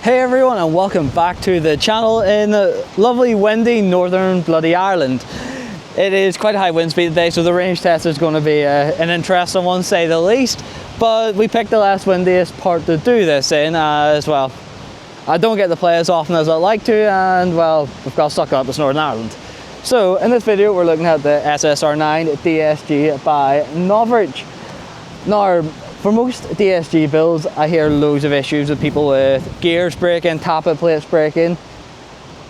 Hey everyone, and welcome back to the channel in lovely windy northern bloody Ireland. It is quite a high wind speed today, so the range test is going to be an interesting one, say the least. But we picked the last windiest part to do this in as well. I don't get to play as often as I'd like to, and well, we've got stuck up as Northern Ireland. So in this video we're looking at the SSR9 DSG by Novritsch. Now, for most DSG builds, I hear loads of issues with people with gears breaking, tappet plates breaking.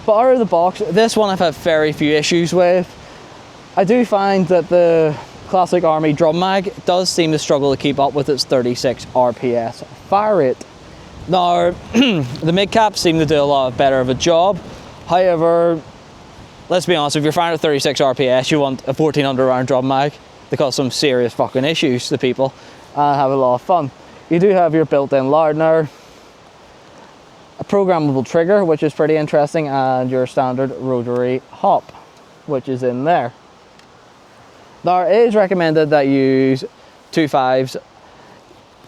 But out of the box, this one I've had very few issues with. I do find that the classic Army drum mag does seem to struggle to keep up with its 36 RPS fire rate. Now, the mid-caps seem to do a lot better of a job. However, let's be honest, if you're firing at 36 RPS, you want a 1400 round drum mag to cause some serious fucking issues to people and have a lot of fun. You do have your built-in loudener, a programmable trigger, which is pretty interesting, and your standard rotary hop, which is in there. Now, it is recommended that you use 2.5s.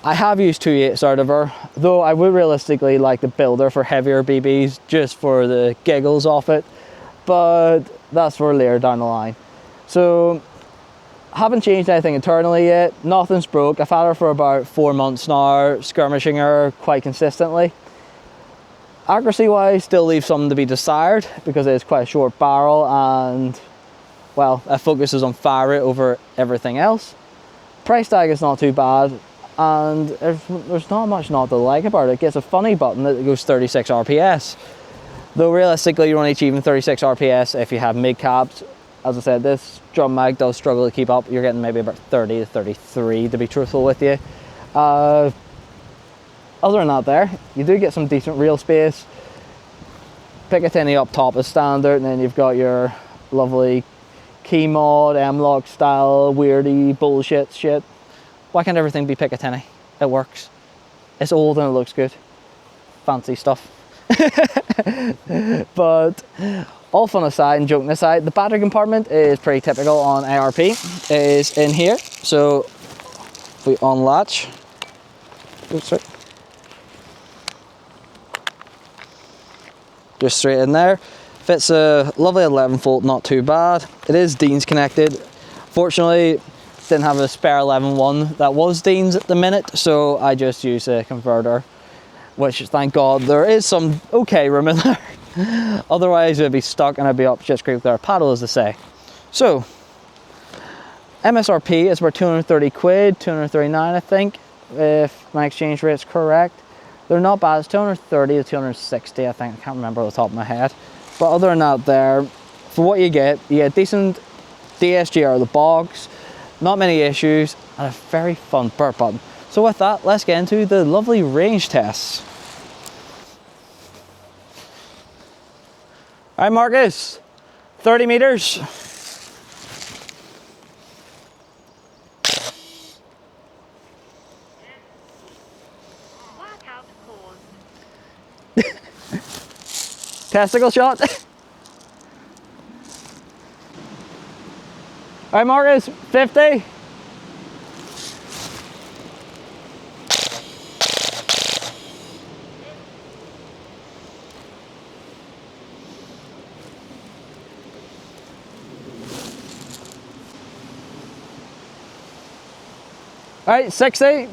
I have used 2.8s out of her, though I would realistically like the builder for heavier BBs just for the giggles off it, but that's for later down the line. So, haven't changed anything internally yet, nothing's broke. I've had her for about 4 months now, skirmishing her quite consistently. Accuracy wise, still leaves something to be desired because it is quite a short barrel and, well, it focuses on fire rate over everything else. Price tag is not too bad, and there's not much not to like about it. It gets a funny button that goes 36 RPS. Though realistically, you're only achieving 36 RPS if you have mid-caps. As I said, this drum mag does struggle to keep up. You're getting maybe about 30 to 33 to be truthful with you. Other than that there, you do get some decent reel space. Picatinny up top is standard, and then you've got your lovely key mod, M-lock style, weirdy bullshit shit. Why can't everything be Picatinny? It works. It's old and it looks good. Fancy stuff. But all fun aside and joking aside, the battery compartment is pretty typical on ARP. It is in here. So if we unlatch, oops, sorry. Just straight in there. Fits a lovely 11 volt, not too bad. It is Dean's connected. Fortunately, didn't have a spare 11.1 that was Dean's at the minute, so I just use a converter, which thank God there is some okay room in there. Otherwise it'd be stuck and I'd be up shit creek with our paddle, as they say. So MSRP is about 230 quid, 239 I think, if my exchange rate's correct. They're not bad. It's 230 to 260 I think. I can't remember off the top of my head. But other than that there, for what you get decent DSG out of the box, not many issues, and a very fun burp button. So with that, let's get into the lovely range tests. All right, Marcus, 30 meters. Testicle shot. All right, Marcus, 50. All right, 60.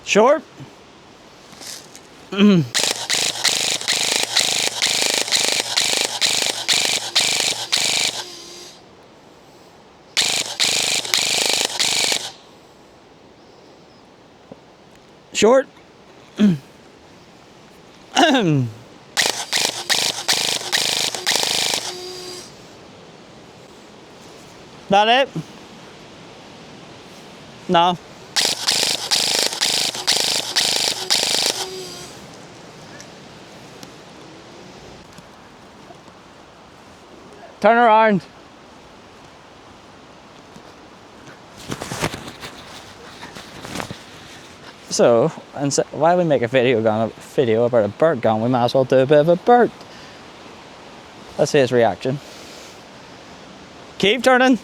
Short. Short. That it? No. Turn around. So, and so why we make a video about a bird gun, we might as well do a bit of a bird. Let's see his reaction. Keep turning.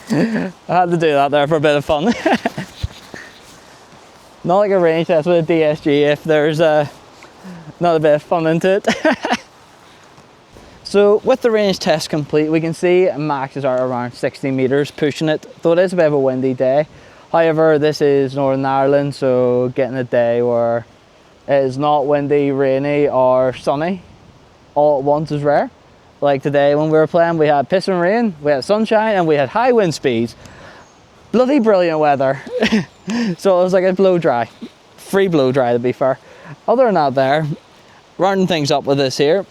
I had to do that there for a bit of fun. Not like a range test with a DSG if there's not a bit of fun into it. So with the range test complete, we can see maxes are around 60 meters, pushing it, though it is a bit of a windy day. However, this is Northern Ireland, so getting a day where it is not windy, rainy or sunny all at once is rare. Like today when we were playing, we had piss and rain, we had sunshine and we had high wind speeds. Bloody brilliant weather. So it was like a blow dry, free blow dry to be fair. Other than that there, rounding things up with this here,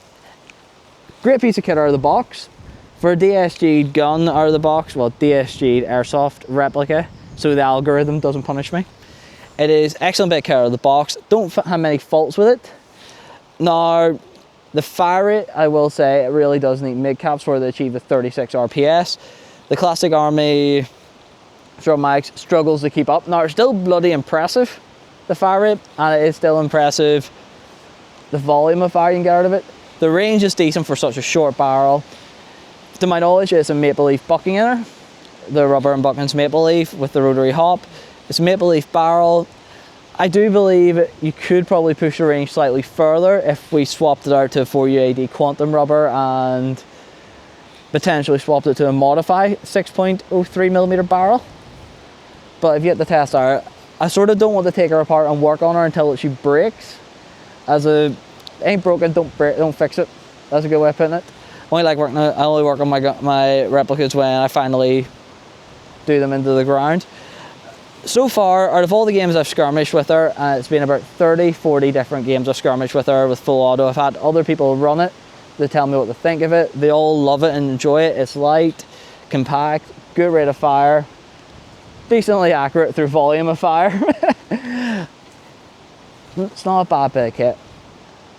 great piece of kit out of the box. For a DSG gun out of the box, well, DSG airsoft replica, so the algorithm doesn't punish me. It is excellent bit of kit out of the box, don't have many faults with it. Now, the fire rate, I will say, it really does need mid-caps for to achieve the 36 RPS. The classic army drum mics struggles to keep up. Now, it's still bloody impressive, the fire rate, and it is still impressive the volume of fire you can get out of it. The range is decent for such a short barrel. To my knowledge, it's a maple leaf bucking in her. The rubber and bucking's maple leaf with the rotary hop. It's a maple leaf barrel. I do believe you could probably push the range slightly further if we swapped it out to 4UAD quantum rubber and potentially swapped it to a modified 6.03mm barrel. But if you get the test out, I sort of don't want to take her apart and work on her until she breaks. As a ain't broken, don't fix it. That's a good way of putting it. I only work on my replicas when I finally do them into the ground. So far, out of all the games I've skirmished with her, it's been about 30-40 different games I've skirmished with her with full auto. I've had other people run it. They tell me what to think of it. They all love it and enjoy it. It's light, compact, good rate of fire, decently accurate through volume of fire. It's not a bad bit of kit.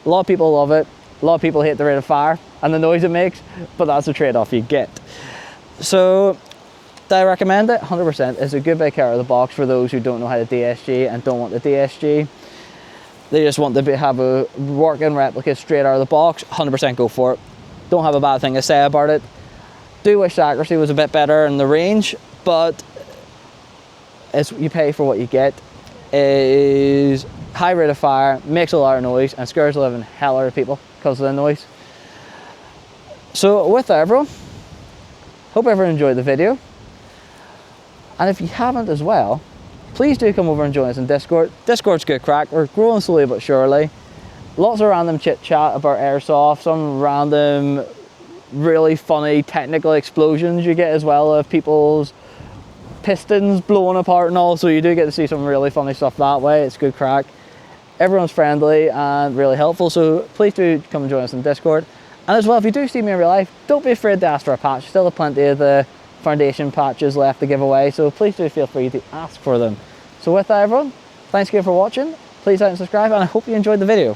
A lot of people love it. A lot of people hate the rate of fire and the noise it makes, but that's the trade-off you get. So, do I recommend it? 100%. It's a good bit of kit out of the box for those who don't know how to DSG and don't want the DSG. They just want to have a working replica straight out of the box. 100% go for it. Don't have a bad thing to say about it. Do wish the accuracy was a bit better in the range, but you pay for what you get. It is high rate of fire, makes a lot of noise, and scares the living hell out of people because of the noise. So with that, everyone, hope everyone enjoyed the video. And if you haven't as well, please do come over and join us in Discord. Discord's good crack. We're growing slowly but surely. Lots of random chit chat about airsoft, some random really funny technical explosions you get as well of people's pistons blowing apart and all, so you do get to see some really funny stuff that way. It's good crack. Everyone's friendly and really helpful, so please do come and join us in Discord. And as well, if you do see me in real life, don't be afraid to ask for a patch. Still have plenty of the foundation patches left to give away, so please do feel free to ask for them. So with that, everyone, thanks again for watching. Please like and subscribe, and I hope you enjoyed the video.